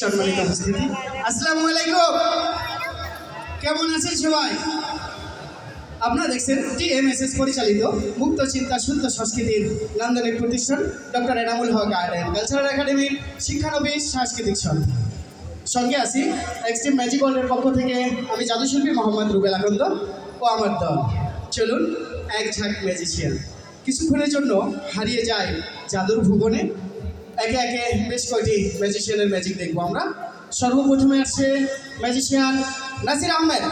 সম্মানিত উপস্থিতি, আসসালামু আলাইকুম। কেমন আছেন সবাই? আপনারা দেখছেন TMSS পরিচালিত মুক্ত চিন্তা শুদ্ধ সংস্কৃতির নান্দনিক প্রতিষ্ঠান doctor Enamul Haque art and cultural একাডেমির শিক্ষানবিশ সাংস্কৃতিক সঙ্গে আছি এক্সট্রিম ম্যাজিক ওয়ার্ল্ডের পক্ষ থেকে আমি জাদুশিল্পী মোহাম্মদ রুবেল আকন্দ ও আমার দল। চলুন এক ঝাঁক ম্যাজিশিয়ান কিছুক্ষণের জন্য হারিয়ে যায় জাদুর ভুবনে। একে একে বেশ কয়টি ম্যাজিশিয়ানের ম্যাজিক দেখবো আমরা। সর্বপ্রথমে আসছে ম্যাজিশিয়ান নাসির আহমেদ।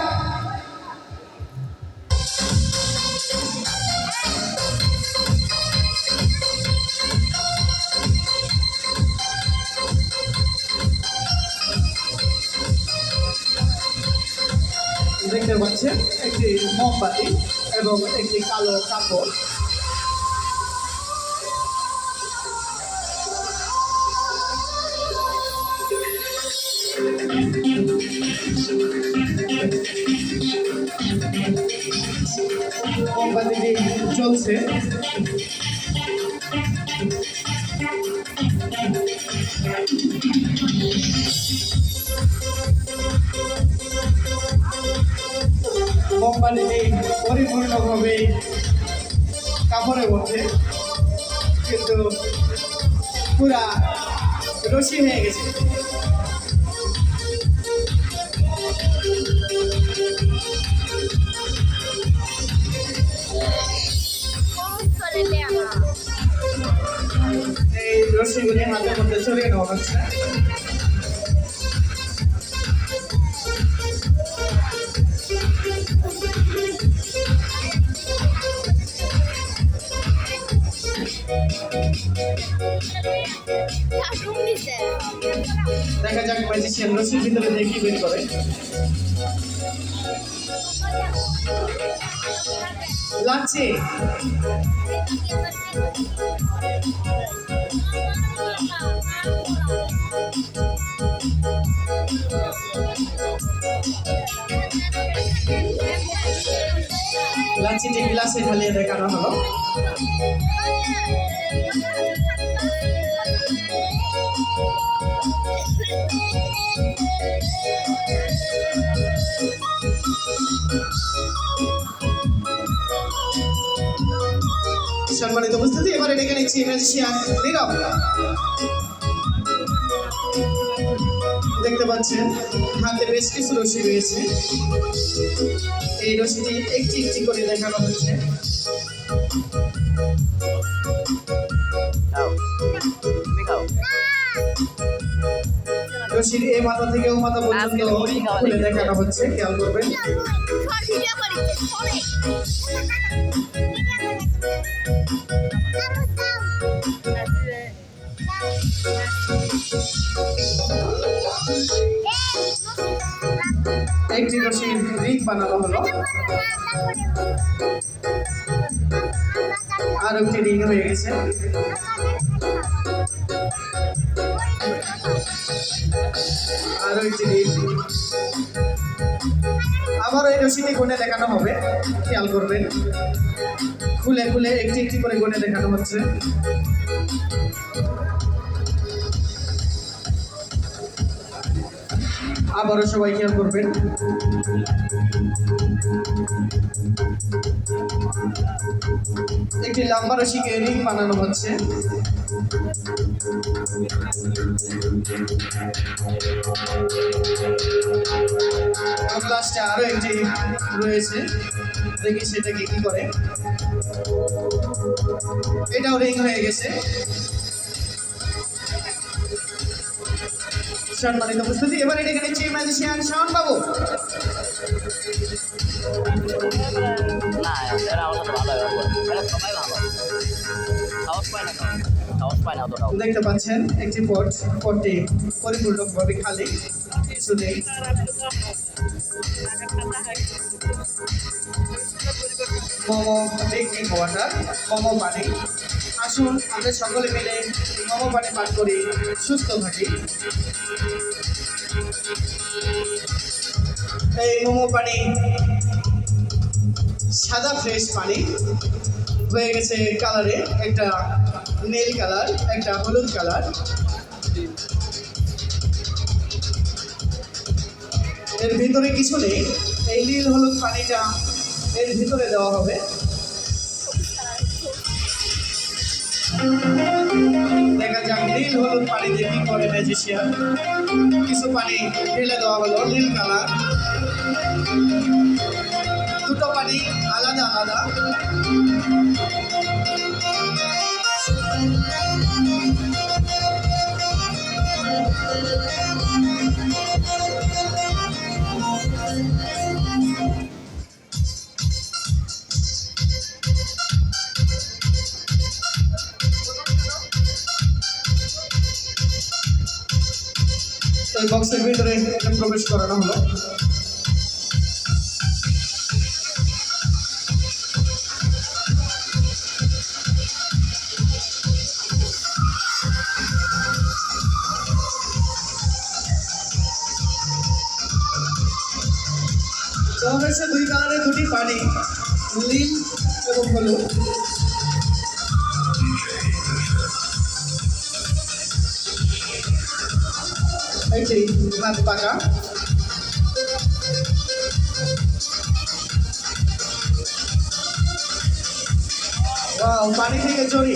দেখতে পাচ্ছেন একটি মোমবাতি এবং একটি কালো কাপড়। মোমবাতিটি চলছে। মোমবাতিটি পরিপূর্ণভাবে কাপড়ে মধ্যে, কিন্তু পুরা রশি হয়ে গেছে। এই রশিগুলি হাতের মধ্যে চলিয়ে নেওয়া হচ্ছে। দেখা যাক ম্যাজিশিয়ান রশির ভিতরে দেখি বের করে। লাগছে লাচ্ছিটি গ্লাসে ঢালিয়ে দেখানো হলো। সম্মানিত উপস্থিতি, এবারে ডেকে নিচ্ছি ম্যাজিশিয়ান নীরব। দেখতে পাচ্ছেন হাতে বেশ কিছু রশি রয়েছে। এই রশিটি একটি একটি করে দেখানো হচ্ছে। রশির এ মাথা থেকে ও মাথা পর্যন্ত খুলে দেখানো হচ্ছে, খেয়াল করবেন। একটি রশির রিং বানানো হলো, আর একটি রিং হয়ে গেছে। আরো একটি রিং। আবার এই রশিটি গুনে দেখানো হবে, খেয়াল করবেন। খুলে খুলে একটি একটি করে গুনে দেখানো হচ্ছে। আবারও সবাই খেয়াল করবেন। একটি লম্বা রশিকে রিং বানানো হচ্ছে। লাস্টে আরো একটি রয়েছে, দেখি সেটাকে কি করে। এটাও রিং হয়ে গেছে। সম্মানিত উপস্থিতি, এবার ডেকে নিচ্ছি ম্যাজিশিয়ান শাওন বাবু। দেখতে পাচ্ছেন একটি পটটি পরিপূর্ণভাবে খালি, কিছু নেই। মোমো ড্রিঙ্কিং ওয়াটার, মোমো পানি। আসুন আমরা সকলে মিলে মোমো পানি পান করি, সুস্থ থাকি। এই মোমো পানি সাদা ফ্রেশ পানি হয়ে গেছে কালারে, একটা নীল কালার, একটা হলুদ কালার। এর ভিতরে কিছু নেই, এই নীল হলুদ পানিটা এর ভিতরে দেওয়া হবে। দেখা যাক নীল হলুদ পানি দিয়ে কি করে ম্যাজিশিয়ান। কিছু পানি ঢেলে দেওয়া হলো, নীল কালার। দুটো পানি আলাদা আলাদা। এই বক্সের ভিতরে প্রবেশ করানো হলো। দেওয়া হয়েছে দুই কালারের দুটি পানি, নীল এবং হলুদ। এটি হাত পাকা। ওয়াও, পানি থেকে চড়ি।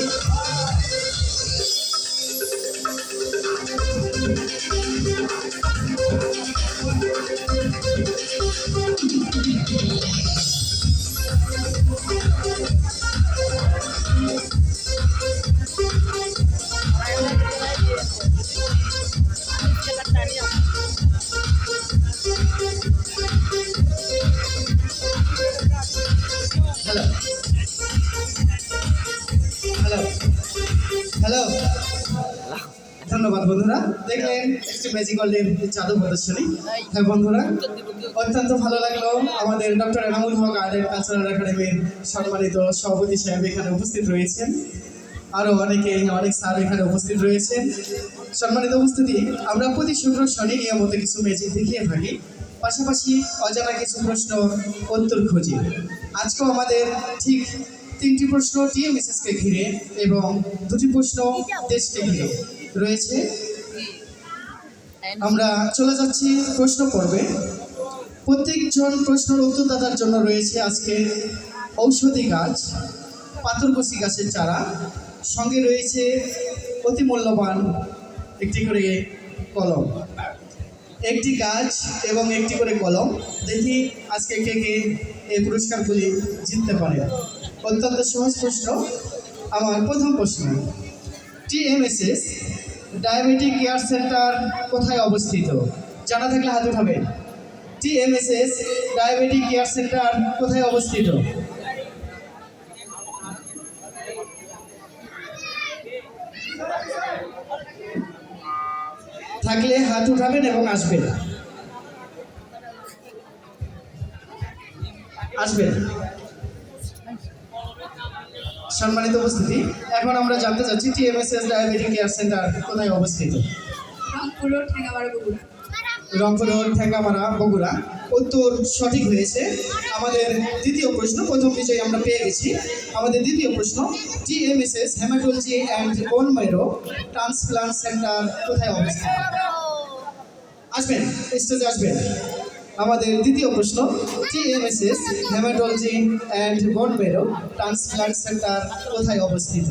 হ্যালো হ্যালো হ্যালো, ধন্যবাদ বন্ধুরা। দেখলেন একটি ম্যাজিক ওয়ার্ল্ডের জাদু প্রদর্শনী। হ্যাঁ বন্ধুরা, অত্যন্ত ভালো লাগলো। আমাদের doctor Enamul Haque art and cultural একাডেমির সম্মানিত সভাপতি সাহেব এখানে উপস্থিত রয়েছেন, আরও অনেক স্যার এখানে উপস্থিত রয়েছেন। সম্মানিত উপস্থিতি, আমরা প্রতি শুক্র শনি নিয়মিত কিছু ম্যাজিক দেখিয়ে থাকি, পাশাপাশি অজানা কিছু প্রশ্ন উত্তর খুঁজি। আজকেও আমাদের ঠিক 3টি প্রশ্ন টিএমএসএসকে ঘিরে এবং 2টি প্রশ্ন দেশকে ঘিরে রয়েছে। আমরা চলে যাচ্ছি প্রশ্ন পর্বে। প্রত্যেকজন প্রশ্নের উত্তরদাতার জন্য রয়েছে আজকে ঔষধি গাছ, পাথরকুচি গাছের চারা, সঙ্গে রয়েছে অতি মূল্যবান একটি করে কলম। একটি গাছ এবং একটি করে কলম। দেখি আজকে কে কে এই পুরস্কারগুলি জিততে পারে। অত্যন্ত সহজ প্রশ্ন। আমার প্রথম প্রশ্ন, টিএমএসএস ডায়াবেটিক কেয়ার সেন্টার কোথায় অবস্থিত? জানা থাকলে হাত উঠাবেন। টিএমএসএস ডায়াবেটিক কেয়ার সেন্টার কোথায় অবস্থিত? থাকলে হাত উঠাবেন এবং আসবেন। সম্মানিত উপস্থিতি, এখন আমরা জানতে চাচ্ছি টিএমএসএস ডায়াবেটিক কেয়ার সেন্টার কোথায় অবস্থিত? রংপুর রোড, ঠেঙ্গামারা, বগুড়া। রংপুর রোড, ঠেঙ্গামারা, বগুড়া। উত্তর সঠিক হয়েছে। আমাদের দ্বিতীয় প্রশ্ন, প্রথম বিজয় আমরা পেয়ে গেছি। আমাদের দ্বিতীয় প্রশ্ন, TMSS haematology and bone marrow transplant centre কোথায় অবস্থিত? আসবেন, স্টেজে আসবেন। আমাদের দ্বিতীয় প্রশ্ন, TMSS haematology and bone marrow transplant centre কোথায় অবস্থিত?